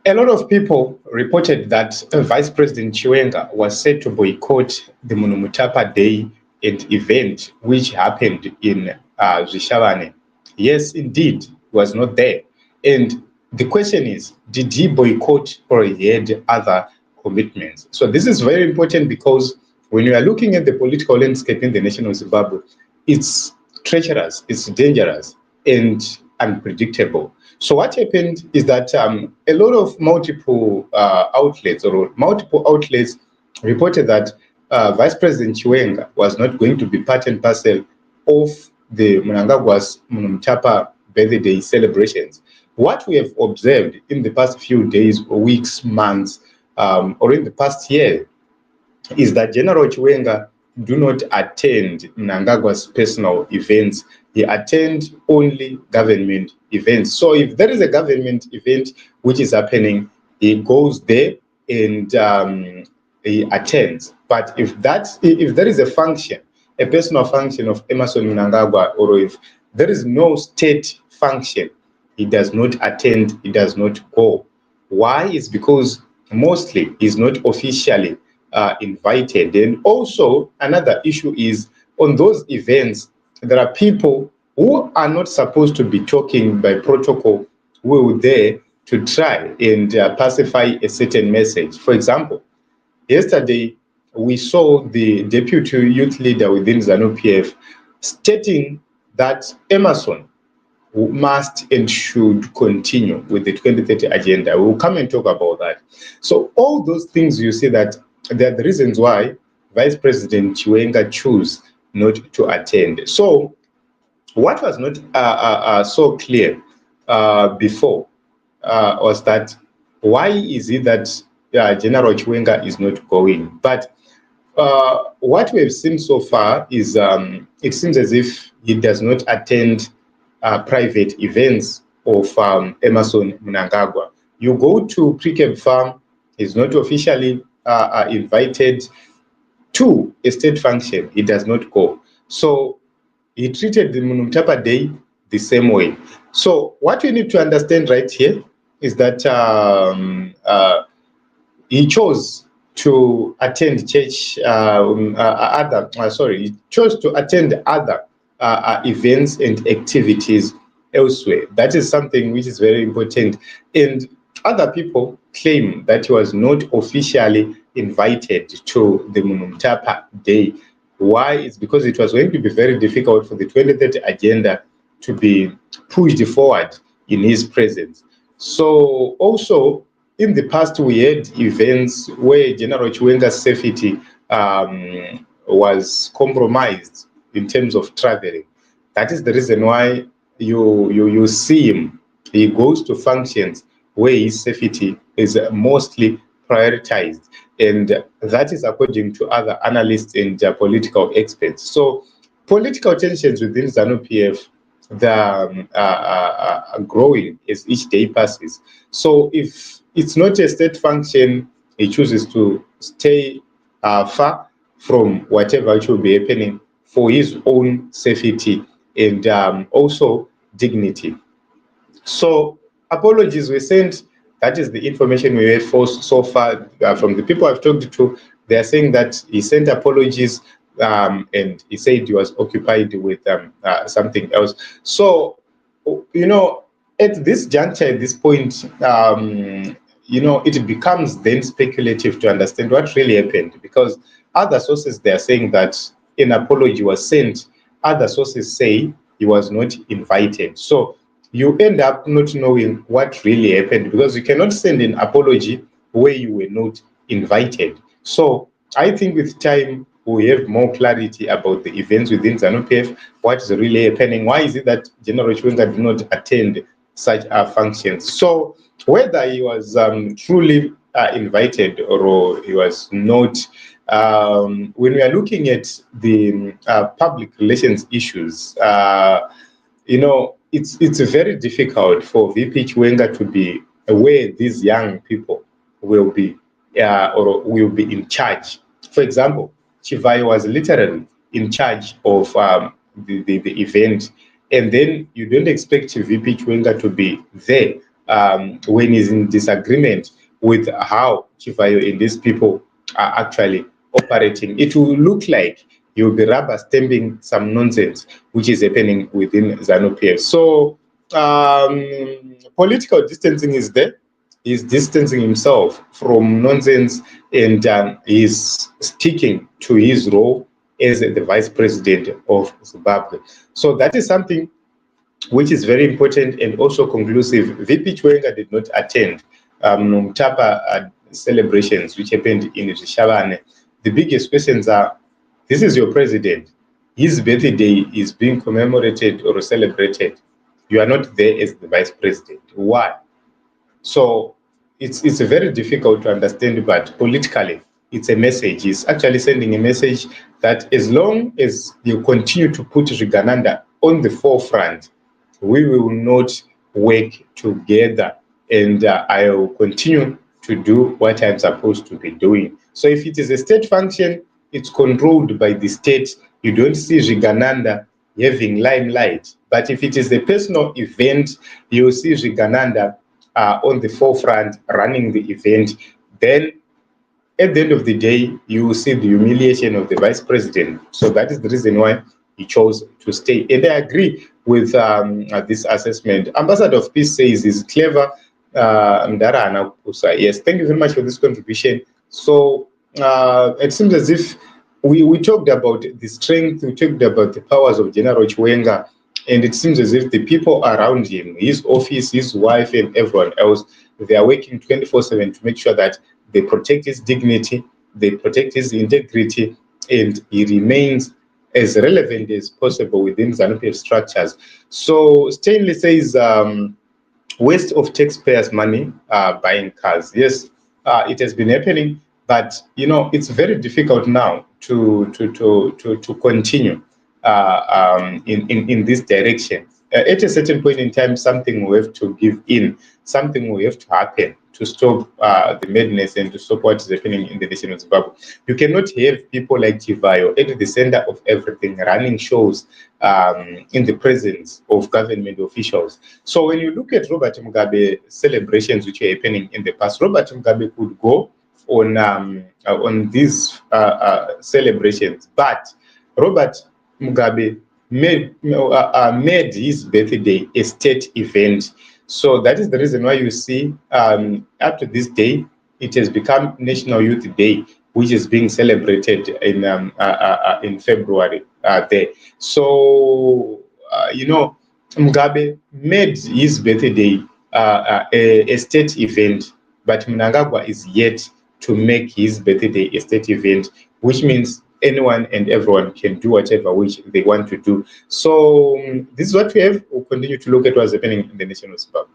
A lot of people reported that Vice President Chiwenga was said to boycott the Munhumutapa Day and event, which happened in Zvishavane. Yes, indeed, he was not there. And the question is, did he boycott or he had other commitments? So this is very important because when you are looking at the political landscape in the nation of Zimbabwe, it's treacherous, it's dangerous, and unpredictable. So what happened is that a lot of multiple outlets reported that Vice President Chiwenga was not going to be part and parcel of the Mnangagwa'S Munhumutapa birthday celebrations. What we have observed in the past few days, weeks, months, or in the past year is that General Chiwenga do not attend Mnangagwa'S personal events. He attends only government events. So if there is a government event which is happening, he goes there and he attends. But if there is a function, a personal function of Emmerson Mnangagwa, or if there is no state function, he does not attend, he does not go. Why? It's because mostly he's not officially invited. And also another issue is on those events, there are people who are not supposed to be talking by protocol who are there to try and pacify a certain message. For example, yesterday we saw the deputy youth leader within ZANU-PF stating that Emmerson must and should continue with the 2030 agenda. We'll come and talk about that. So all those things, you see that there are the reasons why Vice President Chiwenga chose not to attend. So what was not so clear before was that why is it that General Chiwenga is not going? But what we've seen so far is it seems as if he does not attend private events of Emmerson Mnangagwa. You go to Precab Farm, he's not officially invited to a state function, he does not go. So he treated the Munhumutapa Day the same way. So what we need to understand right here is that he chose to attend church, he chose to attend other events and activities elsewhere. That is something which is very important. And other people claim that he was not officially invited to the Munhumutapa Day. Why? It's because it was going to be very difficult for the 2030 agenda to be pushed forward in his presence. So also, in the past, we had events where General Chiwenga's safety was compromised in terms of traveling. That is the reason why you see him. He goes to functions where his safety is mostly prioritized. And that is according to other analysts and political experts. So political tensions within ZANU-PF, are growing as each day passes. So if it's not a state function, he chooses to stay far from whatever which will be happening for his own safety and also dignity. So apologies were sent. That is the information we have so far from the people I've talked to. They are saying that he sent apologies and he said he was occupied with something else. So, you know, at this juncture, at this point, you know, it becomes then speculative to understand what really happened, because other sources, they are saying that an apology was sent. Other sources say he was not invited. So you end up not knowing what really happened, because you cannot send an apology where you were not invited. So I think with time, we have more clarity about the events within ZANU-PF, what is really happening. Why is it that General Chiwenga did not attend such functions? So whether he was truly invited or he was not, when we are looking at the public relations issues, you know, it's very difficult for VP Chiwenga to be aware these young people will be or will be in charge. For example, Chivayo was literally in charge of the event, and then you don't expect VP Chiwenga to be there when he's in disagreement with how Chivayo and these people are actually operating, it will look like you'll be rubber stamping some nonsense which is happening within ZANU-PF. So political distancing is there. He's distancing himself from nonsense, and he's sticking to his role as the vice president of Zimbabwe. So that is something which is very important and also conclusive. VP Chiwenga did not attend MUNHUUTAPA celebrations which happened in Zvishavane. The biggest questions are, this is your president. His birthday is being commemorated or celebrated. You are not there as the vice president. Why? So it's very difficult to understand, but politically, it's a message. It's actually sending a message that as long as you continue to put Rigananda on the forefront, we will not work together, and I will continue to do what I'm supposed to be doing. So if it is a state function, it's controlled by the state. You don't see Rigananda having limelight. But if it is a personal event, you see Rigananda on the forefront running the event. Then at the end of the day, you will see the humiliation of the vice president. So that is the reason why he chose to stay. And I agree with this assessment. Ambassador of Peace says he's clever. Mdarana Kusa. Yes, thank you very much for this contribution. So it seems as if we talked about the strength, we talked about the powers of General Chiwenga, and it seems as if the people around him, his office, his wife, and everyone else, they are working 24/7 to make sure that they protect his dignity, they protect his integrity, and he remains as relevant as possible within ZANU-PF structures. So Stanley says, waste of taxpayers' money buying cars. Yes, it has been happening, but you know it's very difficult now to continue in this direction. At a certain point in time, something will have to give in, something will have to happen to stop the madness and to stop what is happening in the nation of Zimbabwe. You cannot have people like Chivayo at the center of everything, running shows in the presence of government officials. So when you look at Robert Mugabe celebrations which are happening in the past, Robert Mugabe could go on these celebrations, but Robert Mugabe made his birthday a state event. So that is the reason why you see up to this day, it has become National Youth Day, which is being celebrated in February there. So, you know, Mugabe made his birthday a state event, but Mnangagwa is yet to make his birthday a state event, which means anyone and everyone can do whatever which they want to do. So this is what we have. We'll continue to look at what's happening in the nation of Zimbabwe.